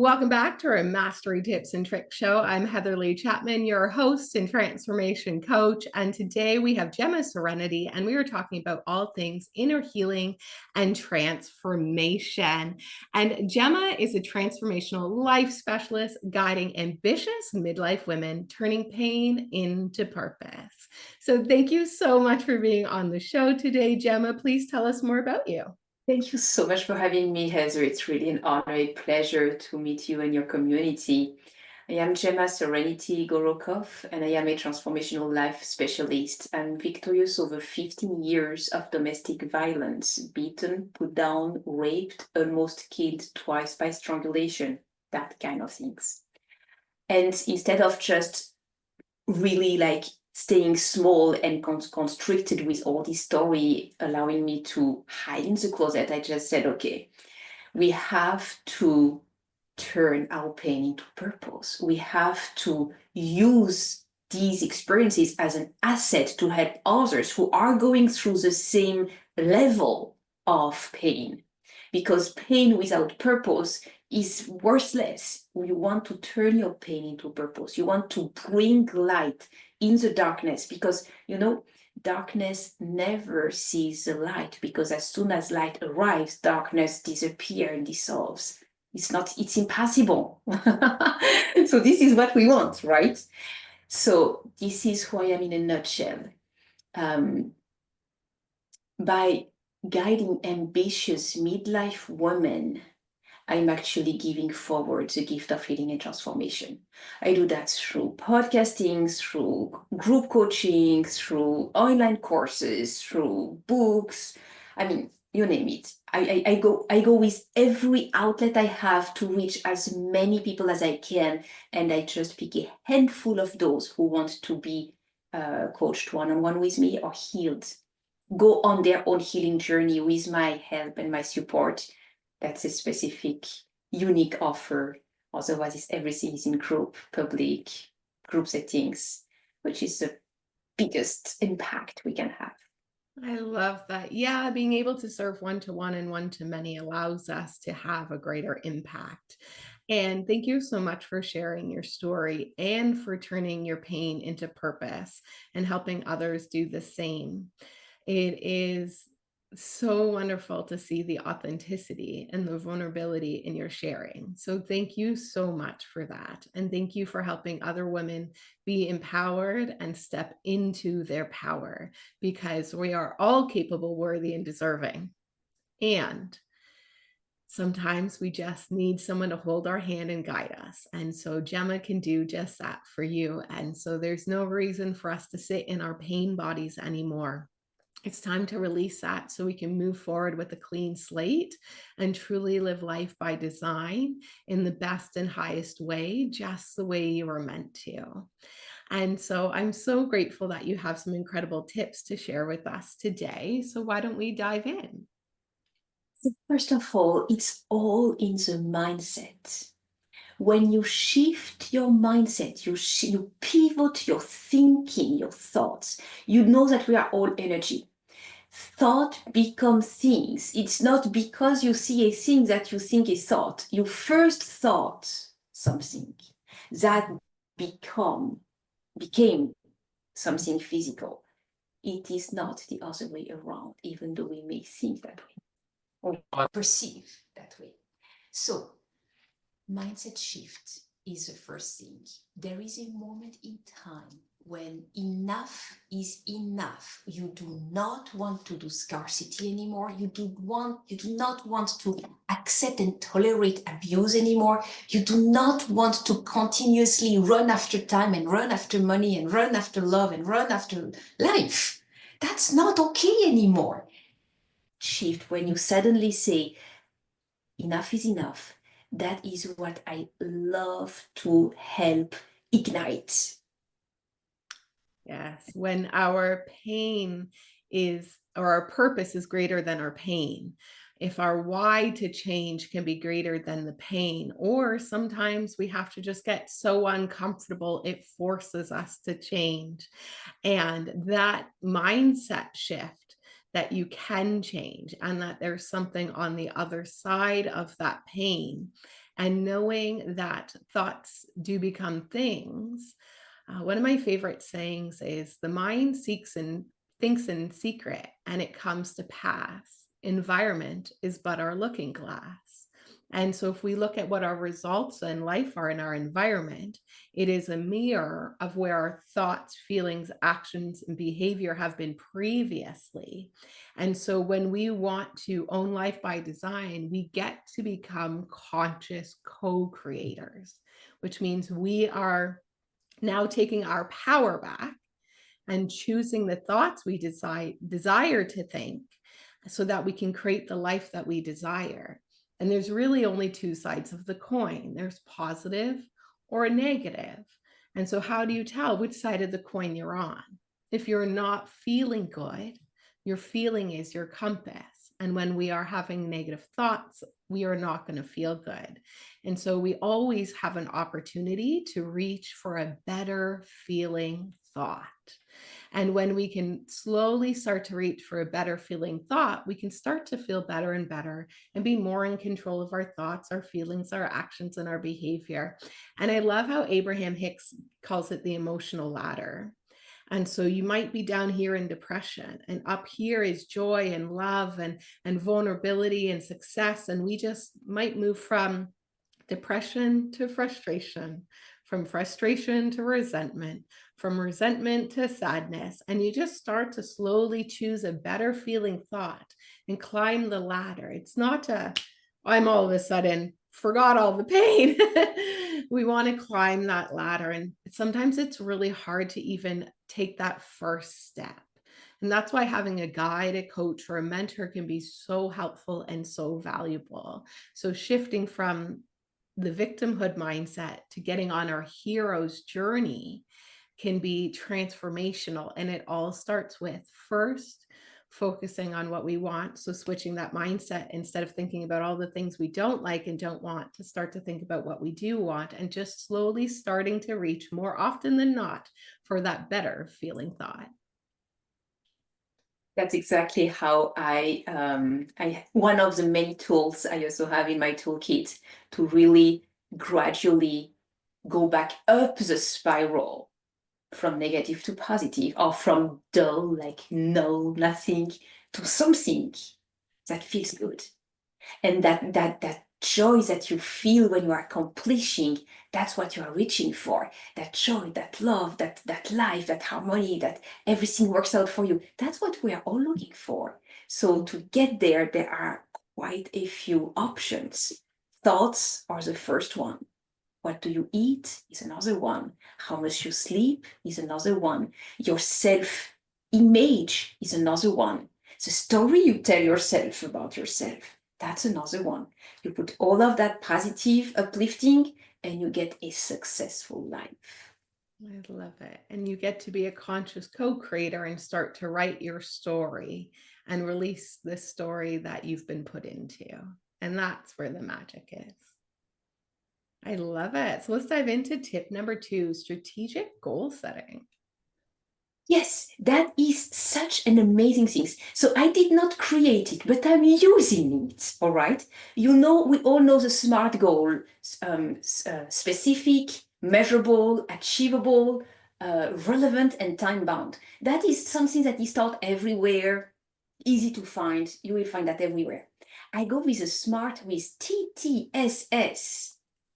Welcome back to our Mastery Tips and Tricks show. I'm Heather Lee Chapman, your host and transformation coach. And today we have Gemma Serenity, and we are talking about all things inner healing and transformation. And Gemma is a transformational life specialist guiding ambitious midlife women turning pain into purpose. So thank you so much for being on the show today, Gemma. Please tell us more about you. Thank you so much for having me, Heather. It's really an honor, a pleasure to meet you and your community. I am Gemma Serenity Gorokov, and I am a transformational life specialist. I'm victorious over 15 years of domestic violence, beaten, put down, raped, almost killed twice by strangulation, that kind of things. And instead of just really staying small and constricted with all this story, allowing me to hide in the closet, I just said, okay, we have to turn our pain into purpose. We have to use these experiences as an asset to help others who are going through the same level of pain. Because pain without purpose is worthless. You want to turn your pain into purpose. You want to bring light in the darkness, because darkness never sees the light, because as soon as light arrives, darkness disappears and dissolves. It's impossible. So this is what we want, right? So this is who I am in a nutshell. By guiding ambitious midlife women, I'm actually giving forward the gift of healing and transformation. I do that through podcasting, through group coaching, through online courses, through books. I mean, you name it. I go with every outlet I have to reach as many people as I can, and I just pick a handful of those who want to be coached one-on-one with me or healed, go on their own healing journey with my help and my support. That's a specific, unique offer. Otherwise, everything is in group, public, group settings, which is the biggest impact we can have. I love that. Yeah, being able to serve one-to-one and one-to-many allows us to have a greater impact. And thank you so much for sharing your story and for turning your pain into purpose and helping others do the same. It is so wonderful to see the authenticity and the vulnerability in your sharing. So thank you so much for that. And thank you for helping other women be empowered and step into their power, because we are all capable, worthy, and deserving. And sometimes we just need someone to hold our hand and guide us. And so Gemma can do just that for you. And so there's no reason for us to sit in our pain bodies anymore. It's time to release that so we can move forward with a clean slate and truly live life by design in the best and highest way, just the way you were meant to. And so I'm so grateful that you have some incredible tips to share with us today. So why don't we dive in? So first of all, it's all in the mindset. When you shift your mindset, you pivot your thinking, your thoughts, you know that we are all energy. Thought becomes things. It's not because you see a thing that you think a thought. You first thought something that became something physical. It is not the other way around, even though we may think that way or perceive that way. So mindset shift is the first thing. There is a moment in time when enough is enough. You do not want to do scarcity anymore. You do not want to accept and tolerate abuse anymore. You do not want to continuously run after time and run after money and run after love and run after life. That's not okay anymore. Shift when you suddenly say, enough is enough. That is what I love to help ignite. Yes, when our pain is, or our purpose is greater than our pain. If our why to change can be greater than the pain, or sometimes we have to just get so uncomfortable, it forces us to change. And that mindset shift that you can change and that there's something on the other side of that pain and knowing that thoughts do become things. One of my favorite sayings is the mind seeks and thinks in secret, and it comes to pass. Environment is but our looking glass. And so, if we look at what our results in life are in our environment, it is a mirror of where our thoughts, feelings, actions, and behavior have been previously. And so, when we want to own life by design, we get to become conscious co creators, which means we are now taking our power back and choosing the thoughts we desire to think so that we can create the life that we desire. And there's really only two sides of the coin, there's positive or negative. And so, how do you tell which side of the coin you're on? If you're not feeling good, your feeling is your compass. And when we are having negative thoughts, we are not going to feel good. And so we always have an opportunity to reach for a better feeling thought. And when we can slowly start to reach for a better feeling thought, we can start to feel better and better and be more in control of our thoughts, our feelings, our actions, and our behavior. And I love how Abraham Hicks calls it the emotional ladder. And so you might be down here in depression, and up here is joy and love and vulnerability and success. And we just might move from depression to frustration, from frustration to resentment, from resentment to sadness. And you just start to slowly choose a better feeling thought and climb the ladder. It's not I'm all of a sudden forgot all the pain. We want to climb that ladder. And sometimes it's really hard to even take that first step. And that's why having a guide, a coach, or a mentor can be so helpful and so valuable. So shifting from the victimhood mindset to getting on our hero's journey can be transformational. And it all starts with first focusing on what we want. So switching that mindset, instead of thinking about all the things we don't like and don't want, to start to think about what we do want, and just slowly starting to reach, more often than not, for that better feeling thought. That's exactly how one of the many tools I also have in my toolkit to really gradually go back up the spiral from negative to positive, or from dull, like no, nothing, to something that feels good. And that joy that you feel when you are accomplishing, that's what you are reaching for. That joy, that love, that life, that harmony, that everything works out for you. That's what we are all looking for. So to get there, there are quite a few options. Thoughts are the first one. What do you eat is another one. How much you sleep is another one. Your self-image is another one. The story you tell yourself about yourself, that's another one. You put all of that positive, uplifting, and you get a successful life. I love it. And you get to be a conscious co creator and start to write your story and release the story that you've been put into. And that's where the magic is. I love it. So let's dive into tip number 2, strategic goal setting. Yes, that is such an amazing thing. So I did not create it, but I'm using it. All right. You know, we all know the SMART goal: specific, measurable, achievable, relevant, and time bound. That is something that is taught everywhere, easy to find. You will find that everywhere. I go with a SMART with TTSS.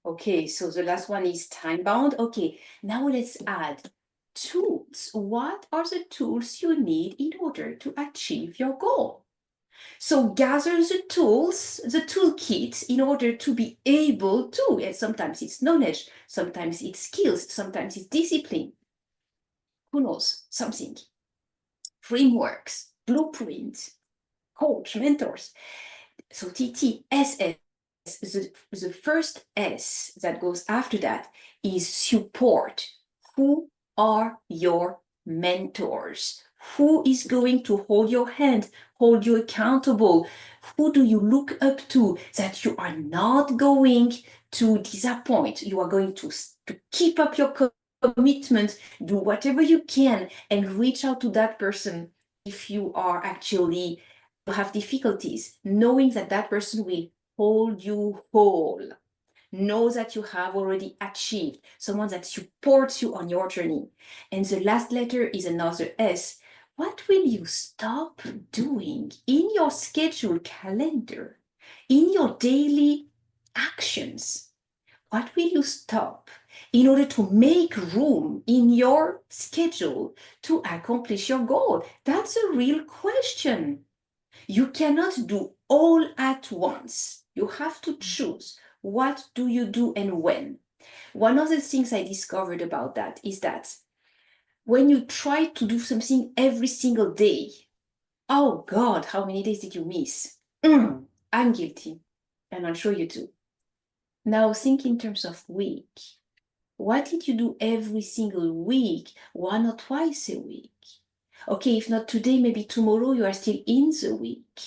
Okay, so the last one is time bound. Okay, now let's add tools. What are the tools you need in order to achieve your goal? So gather the tools, the toolkit, in order to be able to, and sometimes it's knowledge, sometimes it's skills, sometimes it's discipline. Who knows? Something. Frameworks, blueprints, coach, mentors. So TTSS, the first S that goes after that is support. Who are your mentors? Who is going to hold your hand, hold you accountable? Who do you look up to that you are not going to disappoint? You are going to keep up your commitment, do whatever you can, and reach out to that person if you are actually have difficulties, knowing that that person will hold you whole. Know that you have already achieved, someone that supports you on your journey. And the last letter is another S. What will you stop doing in your schedule calendar, in your daily actions? What will you stop in order to make room in your schedule to accomplish your goal? That's a real question. You cannot do all at once. You have to choose. What do you do and when? One of the things I discovered about that is that when you try to do something every single day, oh God, how many days did you miss? I'm guilty, and I'm sure you too. Now think in terms of week. What did you do every single week, one or twice a week? Okay, if not today, maybe tomorrow you are still in the week.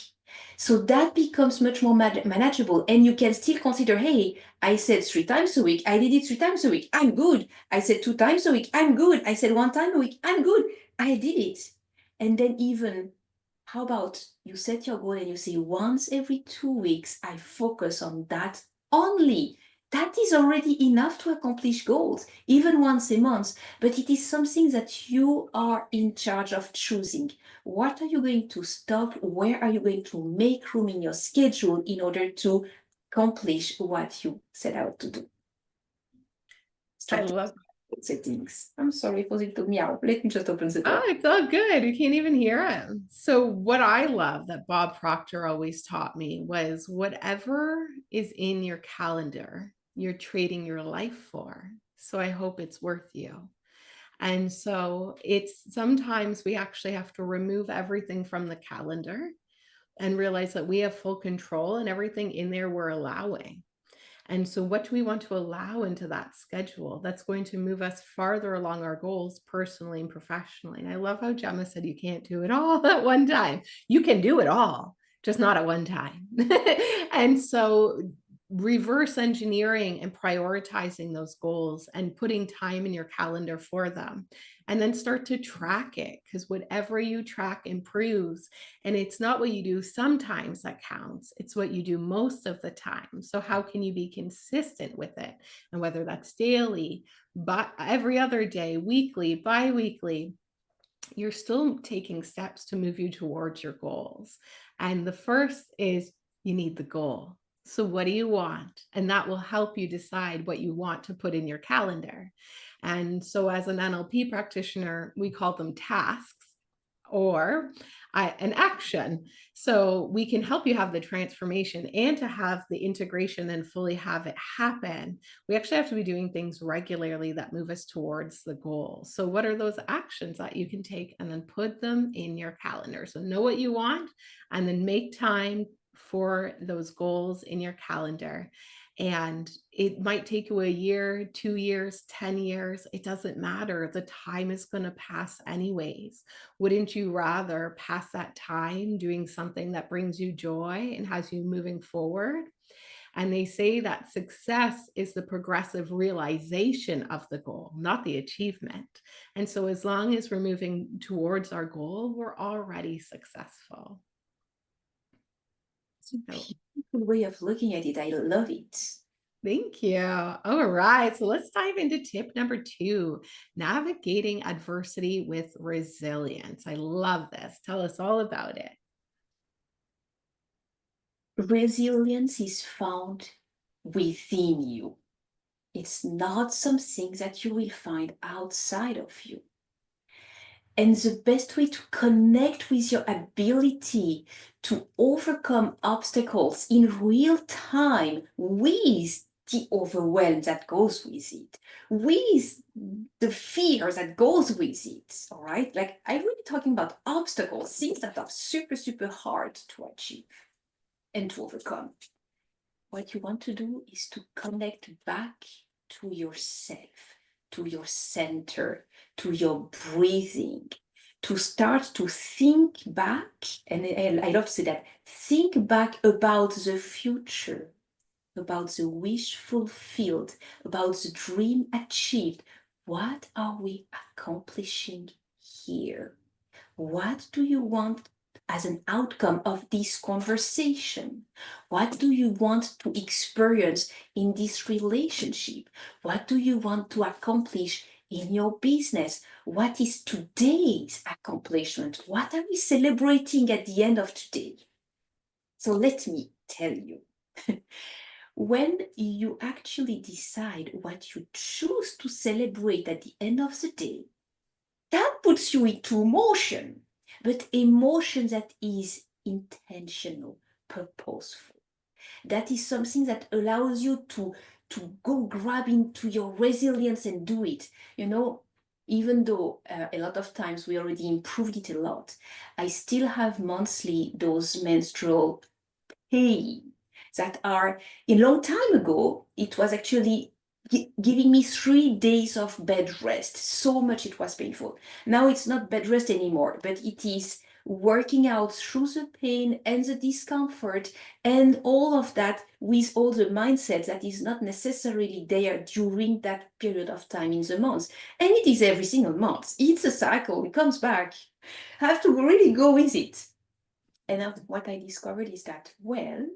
So that becomes much more manageable, and you can still consider, hey, I said 3 times a week, I did it 3 times a week, I'm good. I said 2 times a week, I'm good. I said 1 time a week, I'm good. I did it. And then even, how about you set your goal and you say, once every 2 weeks, I focus on that only. That is already enough to accomplish goals, even once a month, but it is something that you are in charge of choosing. What are you going to stop? Where are you going to make room in your schedule in order to accomplish what you set out to do? I Strategic love. settings. I'm sorry for the meow. Let me just open the Oh, door. it's all good. You can't even hear him. So, what I love that Bob Proctor always taught me was whatever is in your calendar, you're trading your life for. So, I hope it's worth you. And so, it's sometimes we actually have to remove everything from the calendar and realize that we have full control and everything in there we're allowing. And so, what do we want to allow into that schedule that's going to move us farther along our goals personally and professionally? And I love how Gemma said you can't do it all at one time. You can do it all, just not at one time. And so, reverse engineering and prioritizing those goals and putting time in your calendar for them, and then start to track it, because whatever you track improves. And it's not what you do sometimes that counts, it's what you do most of the time. So, how can you be consistent with it? And whether that's daily, but every other day, weekly, bi weekly, you're still taking steps to move you towards your goals. And the first is you need the goal. So, what do you want? And that will help you decide what you want to put in your calendar. And so, as an NLP practitioner, we call them tasks or an action. So we can help you have the transformation, and to have the integration and fully have it happen, we actually have to be doing things regularly that move us towards the goal. So what are those actions that you can take and then put them in your calendar? So know what you want and then make time for those goals in your calendar. And it might take you a year, 2 years, 10 years. It doesn't matter. The time is going to pass anyways. Wouldn't you rather pass that time doing something that brings you joy and has you moving forward? And they say that success is the progressive realization of the goal, not the achievement. And so, as long as we're moving towards our goal, we're already successful. It's a So, beautiful way of looking at it. I love it. thank you. All right. So, let's dive into tip number 2, navigating adversity with resilience. I love this. Tell us all about it. Resilience is found within you. It's not something that you will find outside of you. And the best way to connect with your ability to overcome obstacles in real time with the overwhelm that goes with it, with the fear that goes with it, all right? Like, I'm really talking about obstacles, things that are super, super hard to achieve and to overcome. What you want to do is to connect back to yourself, to your center, to your breathing, to start to think back. And I love to say that, think back about the future, about the wish fulfilled, about the dream achieved. What are we accomplishing here? What do you want as an outcome of this conversation? What do you want to experience in this relationship? What do you want to accomplish in your business? What is today's accomplishment? What are we celebrating at the end of today? So let me tell you, when you actually decide what you choose to celebrate at the end of the day, that puts you into motion, but emotion that is intentional, purposeful. That is something that allows you to go grab into your resilience and do it. You know, even though a lot of times we already improved it a lot, I still have monthly those menstrual pain that are a long time ago. It was actually giving me 3 days of bed rest. So much it was painful. Now it's not bed rest anymore, but it is working out through the pain and the discomfort and all of that with all the mindset that is not necessarily there during that period of time in the month. And it is every single month. It's a cycle, it comes back. I have to really go with it. And what I discovered is that, well,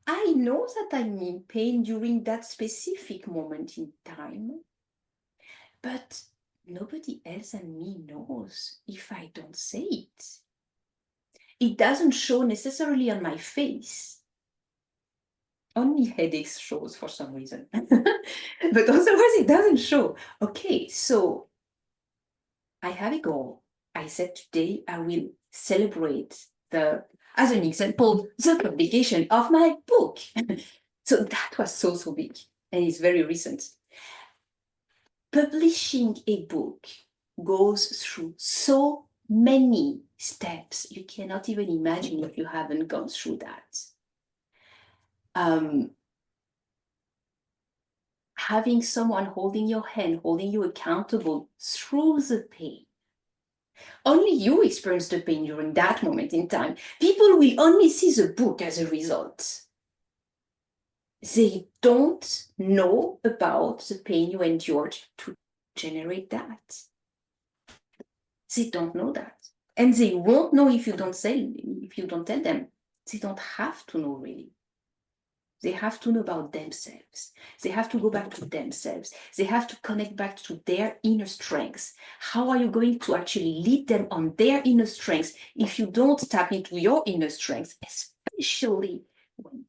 I know that I'm in pain during that specific moment in time, but nobody else than me knows if I don't say it. It doesn't show necessarily on my face. Only headaches shows for some reason. But otherwise it doesn't show. Okay, so I have a goal. I said today I will celebrate as an example, the publication of my book. So that was so big, and it's very recent. Publishing a book goes through so many steps. You cannot even imagine if you haven't gone through that. Um, Having someone holding your hand, holding you accountable through the pain. Only you experience the pain during that moment in time. People will only see the book as a result. They don't know about the pain you endured to generate that. They don't know that. And they won't know if you don't tell them. They don't have to know really. They have to know about themselves. They have to go back to themselves. They have to connect back to their inner strengths. How are you going to actually lead them on their inner strengths if you don't tap into your inner strengths, especially when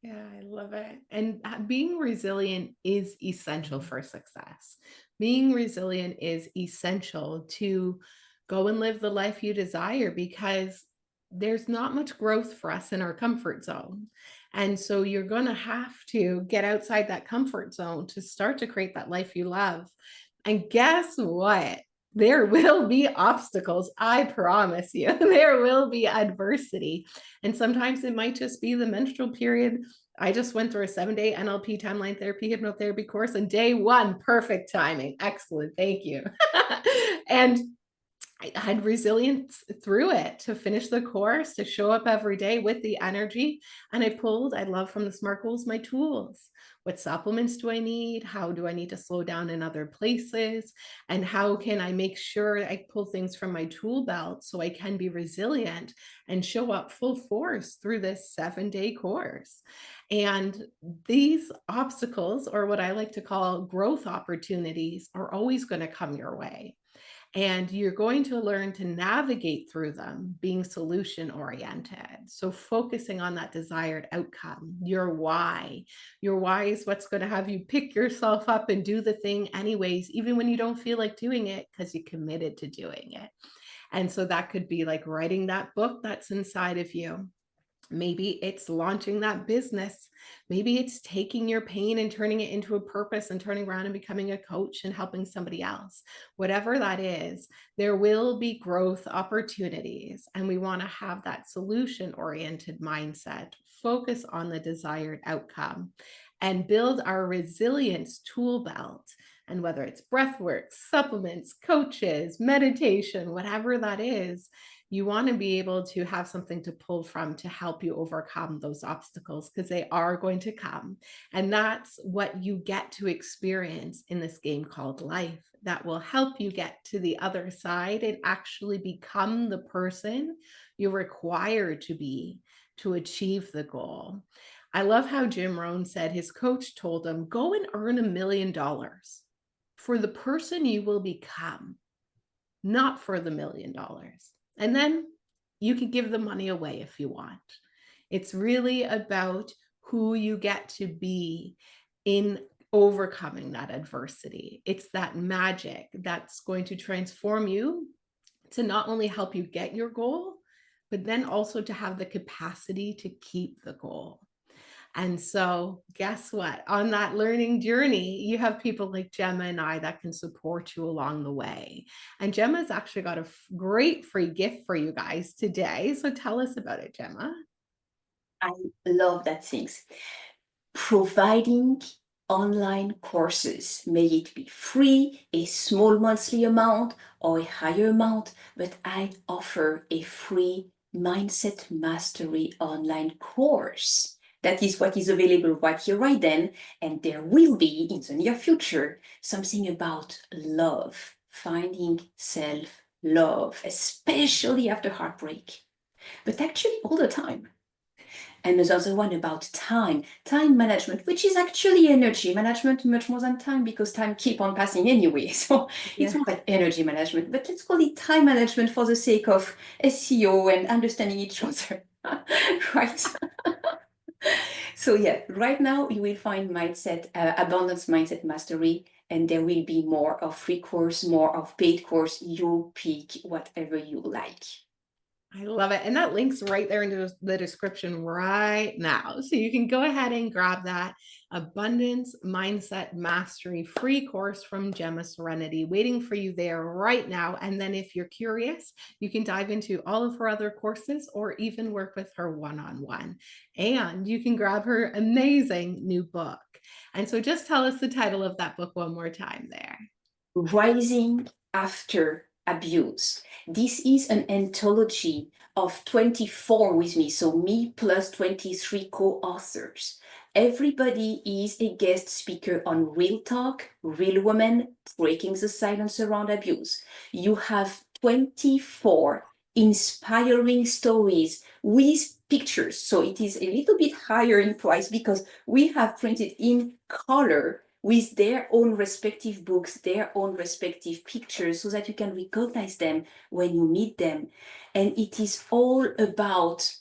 Yeah, I love it. And being resilient is essential for success. Being resilient is essential to go and live the life you desire because there's not much growth for us in our comfort zone. And so you're going to have to get outside that comfort zone to start to create that life you love. And guess what? There will be obstacles. I promise you, there will be adversity. And sometimes it might just be the menstrual period. I just went through a 7-day NLP timeline therapy hypnotherapy course, and day one, perfect timing. Excellent. Thank you. And I had resilience through it to finish the course, to show up every day with the energy. And I love from the SMART goals, my tools. What supplements do I need? How do I need to slow down in other places? And how can I make sure I pull things from my tool belt so I can be resilient and show up full force through this 7-day course? And these obstacles, or what I like to call growth opportunities, are always going to come your way. And you're going to learn to navigate through them being solution oriented. So, focusing on that desired outcome, your why. Your why is what's going to have you pick yourself up and do the thing, anyways, even when you don't feel like doing it because you committed to doing it. And so, that could be like writing that book that's inside of you. Maybe it's launching that business. Maybe it's taking your pain and turning it into a purpose and turning around and becoming a coach and helping somebody else. Whatever that is, there will be growth opportunities. And we want to have that solution oriented mindset, focus on the desired outcome, and build our resilience tool belt. And whether it's breath work, supplements, coaches, meditation, whatever that is, you want to be able to have something to pull from to help you overcome those obstacles because they are going to come. And that's what you get to experience in this game called life that will help you get to the other side and actually become the person you're required to be to achieve the goal. I love how Jim Rohn said his coach told him, go and earn $1 million for the person you will become, not for the $1 million. And then you can give the money away if you want. It's really about who you get to be in overcoming that adversity. It's that magic that's going to transform you to not only help you get your goal, but then also to have the capacity to keep the goal. And so, guess what? On that learning journey, you have people like Gemma and I that can support you along the way. And Gemma's actually got a great free gift for you guys today. So, tell us about it, Gemma. I love that things. Providing online courses, may it be free, a small monthly amount, or a higher amount, but I offer a free Mindset Mastery online course. That is what is available right here, right then. And there will be in the near future something about love, finding self love, especially after heartbreak, but actually all the time. And there's also one about time management, which is actually energy management much more than time because time keep on passing anyway. So it's Yeah. more about energy management, but let's call it time management for the sake of SEO and understanding each other. Right. So yeah, right now you will find abundance mindset mastery, and there will be more of free course, more of paid course. You pick whatever you like. I love it. And that link's right there into the description right now. So you can go ahead and grab that Abundance Mindset Mastery free course from Gemma Serenity waiting for you there right now. And then if you're curious, you can dive into all of her other courses or even work with her one-on-one. And you can grab her amazing new book. And so just tell us the title of that book one more time there. Rising After Abuse. This is an anthology of 24 with me, so me plus 23 co-authors. Everybody is a guest speaker on Real Talk, Real Women, Breaking the Silence Around Abuse. You have 24 inspiring stories with pictures, so it is a little bit higher in price because we have printed in color with their own respective books, their own respective pictures, so that you can recognize them when you meet them. And it is all about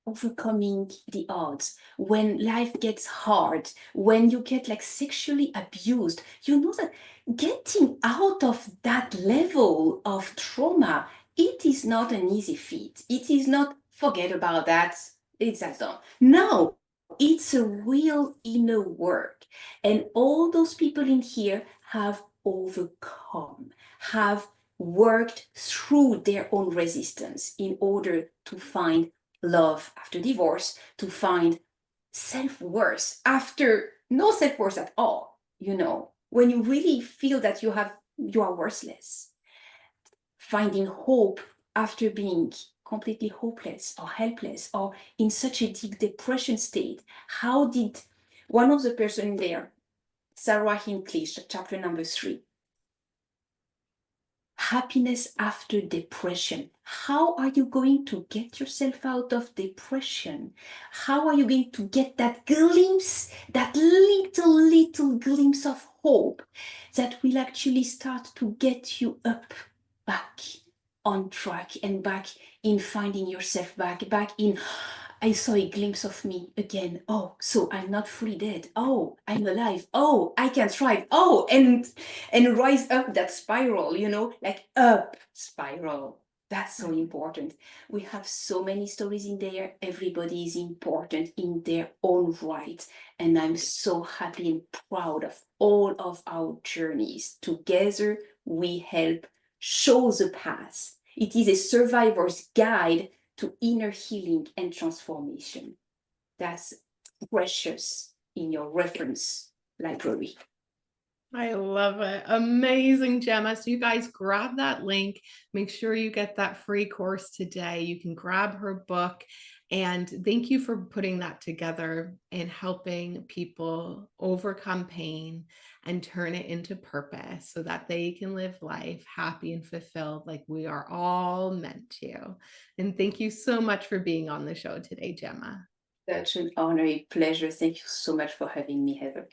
overcoming the odds. When life gets hard, when you get like sexually abused, you know that getting out of that level of trauma, it is not an easy feat. It is not forget about that. It's that done. No, it's a real inner work. And all those people in here have overcome, have worked through their own resistance in order to find love after divorce, to find self-worth after no self-worth at all, when you really feel that you are worthless, finding hope after being completely hopeless or helpless or in such a deep depression state. How did one of the person there, Sarah Hinckley, chapter number 3, happiness after depression. How are you going to get yourself out of depression? How are you going to get that glimpse, that little glimpse of hope that will actually start to get you up, back on track and back in finding yourself back in, I saw a glimpse of me again. Oh, so I'm not fully dead. Oh, I'm alive. Oh, I can thrive. Oh, and rise up that spiral, like up spiral. That's so important. We have so many stories in there. Everybody is important in their own right. And I'm so happy and proud of all of our journeys. Together, we help show the path. It is a survivor's guide to inner healing and transformation. That's precious in your reference library. I love it. Amazing, Gemma. So you guys grab that link. Make sure you get that free course today. You can grab her book. And thank you for putting that together and helping people overcome pain and turn it into purpose so that they can live life happy and fulfilled like we are all meant to. And thank you so much for being on the show today, Gemma. Such an honor, a pleasure. Thank you so much for having me, Heather.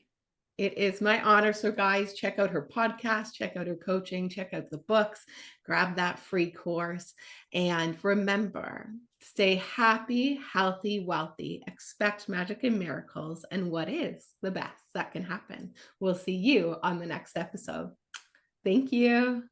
It is my honor. So, guys, check out her podcast, check out her coaching, check out the books, grab that free course. And remember, stay happy, healthy, wealthy, expect magic and miracles. And what is the best that can happen? We'll see you on the next episode. Thank you.